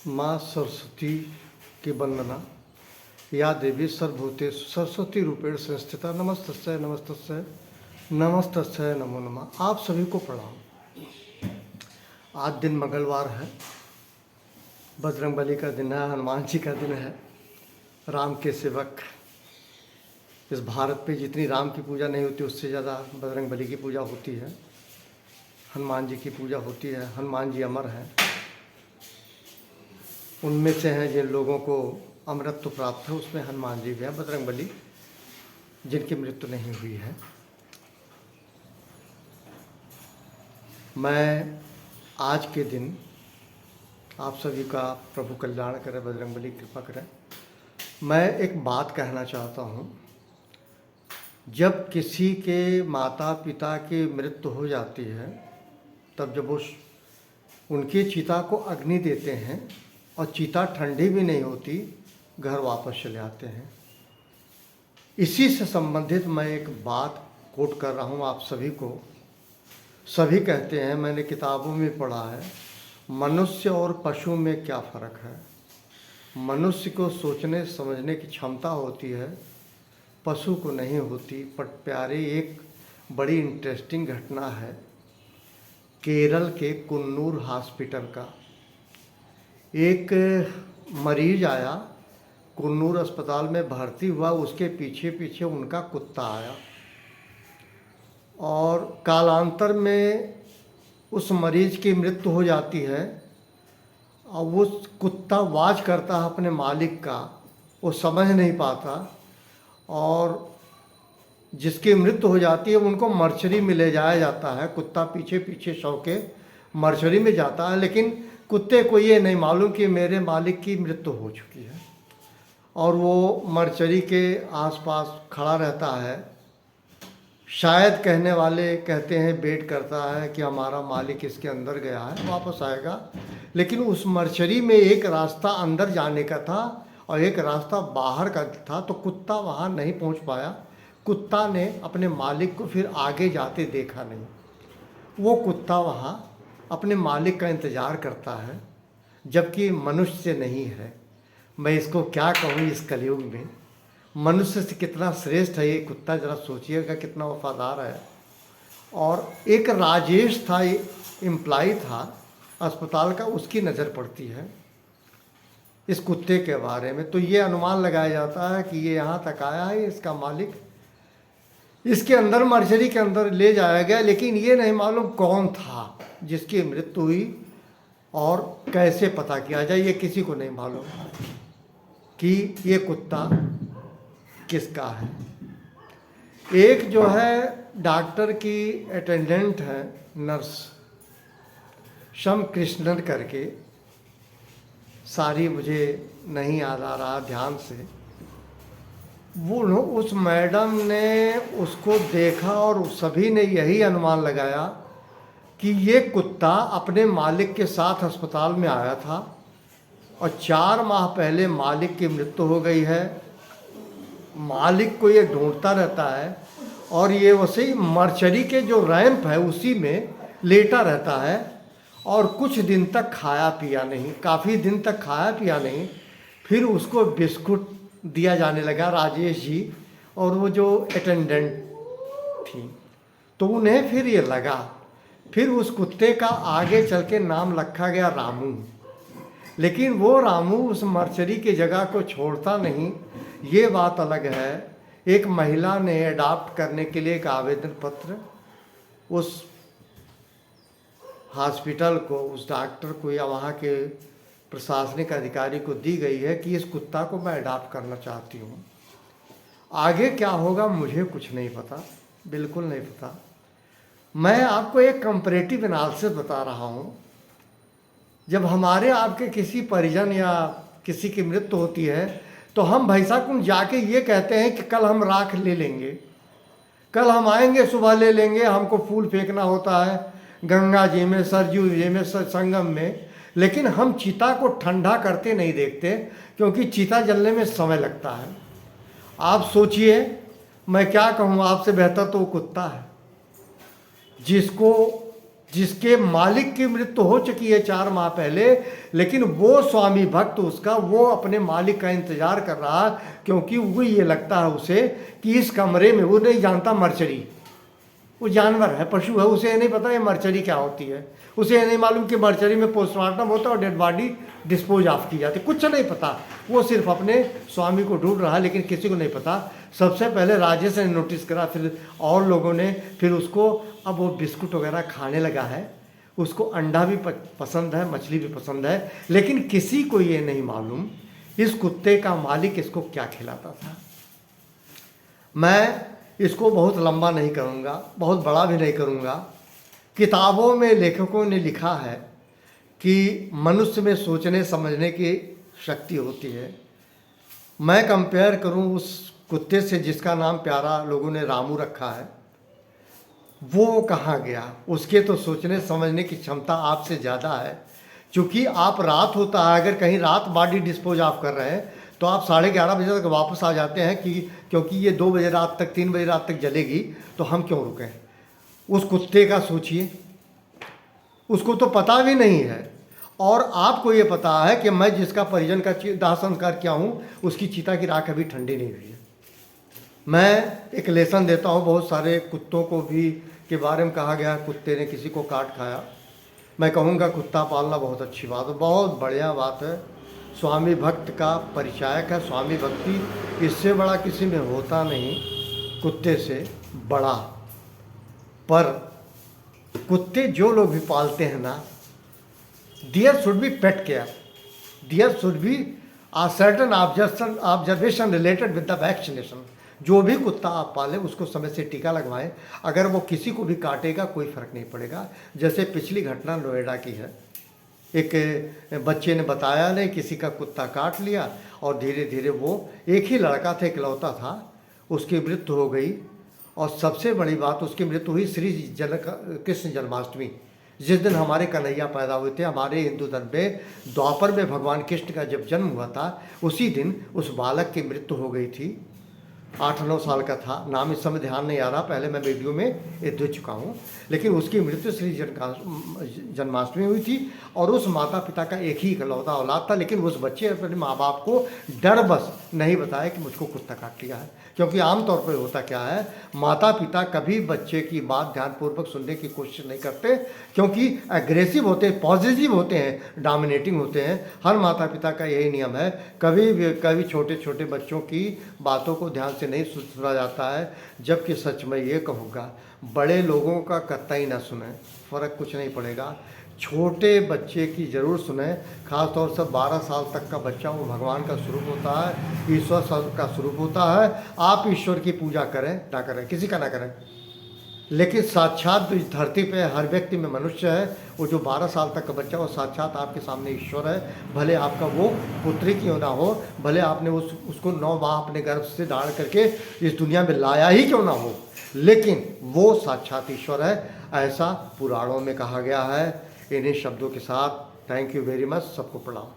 माँ सरस्वती की वंदना। या देवी सर्वभूतेषु सरस्वती रूपेण संस्थिता। नमस्तस्यै नमस्तस्यै नमस्तस्यै नमो नमः। आप सभी को प्रणाम। आज दिन मंगलवार है, बजरंगबली का दिन है, हनुमान जी का दिन है। राम के सेवक, इस भारत पे जितनी राम की पूजा नहीं होती उससे ज़्यादा बजरंगबली की पूजा होती है, हनुमान जी की पूजा होती है। हनुमान जी अमर हैं, उनमें से हैं जिन लोगों को अमरत्व प्राप्त है, उसमें हनुमान जी भी हैं, बजरंगबली जिनकी मृत्यु नहीं हुई है। मैं आज के दिन आप सभी का प्रभु कल्याण करे, बजरंगबली कृपा करें। मैं एक बात कहना चाहता हूँ। जब किसी के माता पिता की मृत्यु हो जाती है, तब जब वो उनकी चिता को अग्नि देते हैं और चिता ठंडी भी नहीं होती, घर वापस चले आते हैं। इसी से संबंधित मैं एक बात कोट कर रहा हूँ आप सभी को। सभी कहते हैं, मैंने किताबों में पढ़ा है, मनुष्य और पशु में क्या फ़र्क है। मनुष्य को सोचने समझने की क्षमता होती है, पशु को नहीं होती। पर प्यारे, एक बड़ी इंटरेस्टिंग घटना है केरल के कुन्नूर हॉस्पिटल का। एक मरीज आया, कुन्नूर अस्पताल में भर्ती हुआ, उसके पीछे पीछे उनका कुत्ता आया और कालांतर में उस मरीज की मृत्यु हो जाती है। और वो कुत्ता वाच करता है अपने मालिक का, वो समझ नहीं पाता, और जिसकी मृत्यु हो जाती है उनको मर्चरी में ले जाया जाता है। कुत्ता पीछे पीछे शव के मर्चरी में जाता है, लेकिन कुत्ते को ये नहीं मालूम कि मेरे मालिक की मृत्यु हो चुकी है। और वो मर्चरी के आसपास खड़ा रहता है। शायद कहने वाले कहते हैं, वेट करता है कि हमारा मालिक इसके अंदर गया है, वापस आएगा। लेकिन उस मर्चरी में एक रास्ता अंदर जाने का था और एक रास्ता बाहर का था, तो कुत्ता वहाँ नहीं पहुँच पाया। कुत्ता ने अपने मालिक को फिर आगे जाते देखा नहीं। वो कुत्ता वहाँ अपने मालिक का इंतज़ार करता है, जबकि मनुष्य नहीं है। मैं इसको क्या कहूँ, इस कलयुग में मनुष्य से कितना श्रेष्ठ है ये कुत्ता, ज़रा सोचिएगा कितना वफादार है। और एक राजेश था, एम्प्लॉय था अस्पताल का, उसकी नज़र पड़ती है इस कुत्ते के बारे में। तो ये अनुमान लगाया जाता है कि ये यहाँ तक आया है, इसका मालिक इसके अंदर मर्चरी के अंदर ले जाया गया। लेकिन ये नहीं मालूम कौन था जिसकी मृत्यु हुई और कैसे पता किया जाए, ये किसी को नहीं मालूम कि ये कुत्ता किसका है। एक जो है डॉक्टर की अटेंडेंट है, नर्स शम कृष्णन करके, सारी मुझे नहीं याद आ रहा ध्यान से। वो उस मैडम ने उसको देखा और सभी ने यही अनुमान लगाया कि ये कुत्ता अपने मालिक के साथ अस्पताल में आया था और 4 माह पहले मालिक की मृत्यु हो गई है। मालिक को ये ढूंढता रहता है और ये वैसे मर्चरी के जो रैंप है उसी में लेटा रहता है और कुछ दिन तक खाया पिया नहीं, काफ़ी दिन तक खाया पिया नहीं। फिर उसको बिस्कुट दिया जाने लगा, राजेश जी और वो जो अटेंडेंट थी, तो उन्हें फिर ये लगा। फिर उस कुत्ते का आगे चल के नाम रखा गया रामू। लेकिन वो रामू उस मर्चरी की जगह को छोड़ता नहीं, ये बात अलग है। एक महिला ने अडॉप्ट करने के लिए एक आवेदन पत्र उस हॉस्पिटल को, उस डॉक्टर को या वहाँ के प्रशासनिक अधिकारी को दी गई है कि इस कुत्ता को मैं अडॉप्ट करना चाहती हूँ। आगे क्या होगा मुझे कुछ नहीं पता, बिल्कुल नहीं पता। मैं आपको एक कंपैरेटिव एनालिसिस बता रहा हूँ। जब हमारे आपके किसी परिजन या किसी की मृत्यु होती है तो हम भैंसा कुंड जाके ये कहते हैं कि कल हम राख ले लेंगे, कल हम आएंगे, सुबह ले लेंगे। हमको फूल फेंकना होता है गंगा जी में, सरजू जी में, संगम में। लेकिन हम चिता को ठंडा करते नहीं देखते, क्योंकि चिता जलने में समय लगता है। आप सोचिए, मैं क्या कहूँ आपसे, बेहतर तो वो कुत्ता है जिसको जिसके मालिक की मृत्यु हो चुकी है 4 माह पहले, लेकिन वो स्वामी भक्त उसका, वो अपने मालिक का इंतजार कर रहा, क्योंकि वो ये लगता है उसे कि इस कमरे में, वो नहीं जानता मर्चरी, वो जानवर है, पशु है, उसे ये नहीं पता ये मर्चरी क्या होती है, उसे ये नहीं मालूम कि मर्चरी में पोस्टमार्टम होता है और डेड बॉडी डिस्पोज ऑफ की जाती, कुछ नहीं पता। वो सिर्फ अपने स्वामी को ढूंढ रहा है, लेकिन किसी को नहीं पता। सबसे पहले राजेश ने नोटिस करा, फिर और लोगों ने, फिर उसको, अब वो बिस्कुट वगैरह खाने लगा है, उसको अंडा भी पसंद है, मछली भी पसंद है, लेकिन किसी को ये नहीं मालूम इस कुत्ते का मालिक इसको क्या खिलाता था। मैं इसको बहुत लंबा नहीं करूँगा, बहुत बड़ा भी नहीं करूँगा। किताबों में लेखकों ने लिखा है कि मनुष्य में सोचने समझने की शक्ति होती है। मैं कंपेयर करूं उस कुत्ते से जिसका नाम प्यारा लोगों ने रामू रखा है, वो कहाँ गया? उसके तो सोचने समझने की क्षमता आपसे ज़्यादा है, क्योंकि आप रात होता है, अगर कहीं रात बॉडी डिस्पोज ऑफ कर रहे हैं तो आप 11:30 बजे तक वापस आ जाते हैं कि क्योंकि ये 2 बजे रात तक, 3 बजे रात तक जलेगी, तो हम क्यों रुकें? उस कुत्ते का सोचिए, उसको तो पता भी नहीं है, और आपको ये पता है कि मैं जिसका परिजन का दाह संस्कार किया हूँ उसकी चिता की राख अभी ठंडी नहीं हुई है। मैं एक लेसन देता हूँ, बहुत सारे कुत्तों को भी के बारे में कहा गया कुत्ते ने किसी को काट खाया। मैं कहूँगा कुत्ता पालना बहुत अच्छी बात है, बहुत बढ़िया बात है। स्वामी भक्त का परिचायक है। स्वामी भक्ति इससे बड़ा किसी में होता नहीं, कुत्ते से बड़ा। पर कुत्ते जो लोग भी पालते हैं ना, there should be pet care, there should be a certain observation related with the vaccination. जो भी कुत्ता आप पालें उसको समय से टीका लगवाएं। अगर वो किसी को भी काटेगा कोई फ़र्क नहीं पड़ेगा। जैसे पिछली घटना नोएडा की है, एक बच्चे ने बताया नहीं, किसी का कुत्ता काट लिया और धीरे धीरे वो, एक ही लड़का था, इकलौता था, उसकी मृत्यु हो गई। और सबसे बड़ी बात, उसकी मृत्यु हुई श्री कृष्ण जन्माष्टमी, जिस दिन हमारे कन्हैया पैदा हुए थे। हमारे हिंदू धर्म में द्वापर में भगवान कृष्ण का जब जन्म हुआ था, उसी दिन उस बालक की मृत्यु हो गई थी। 8-9 साल का था, नाम इस समय ध्यान नहीं आ रहा, पहले मैं वीडियो में ये दे चुका हूँ। लेकिन उसकी मृत्यु श्री जन्माष्टमी हुई थी, और उस माता पिता का एक ही इकलौता औलाद था। लेकिन उस बच्चे अपने माँ बाप को डर बस नहीं बताया कि मुझको कुत्ता काट लिया है, क्योंकि आमतौर पर होता क्या है, माता पिता कभी बच्चे की बात ध्यानपूर्वक सुनने की कोशिश नहीं करते, क्योंकि एग्रेसिव होते हैं, पॉजिटिव होते हैं, डोमिनेटिंग होते हैं। हर माता पिता का यही नियम है, कभी छोटे छोटे बच्चों की बातों को ध्यान से नहीं सुना जाता है। जबकि सच में ये कहूँगा, बड़े लोगों का कतई ना सुने, फ़र्क कुछ नहीं पड़ेगा। छोटे बच्चे की ज़रूर सुने, ख़ास तौर से 12 साल तक का बच्चा, वो भगवान का स्वरूप होता है, ईश्वर का स्वरूप होता है। आप ईश्वर की पूजा करें ना करें, किसी का ना करें, लेकिन साक्षात इस धरती पे हर व्यक्ति में मनुष्य है। वो जो 12 साल तक का बच्चा, वो साक्षात आपके सामने ईश्वर है। भले आपका वो पुत्री क्यों ना हो, भले आपने उसको 9 माह अपने गर्भ से धारण करके इस दुनिया में लाया ही क्यों ना हो, लेकिन वो साक्षात ईश्वर है, ऐसा पुराणों में कहा गया है। इन्हीं शब्दों के साथ थैंक यू वेरी मच, सबको प्रणाम।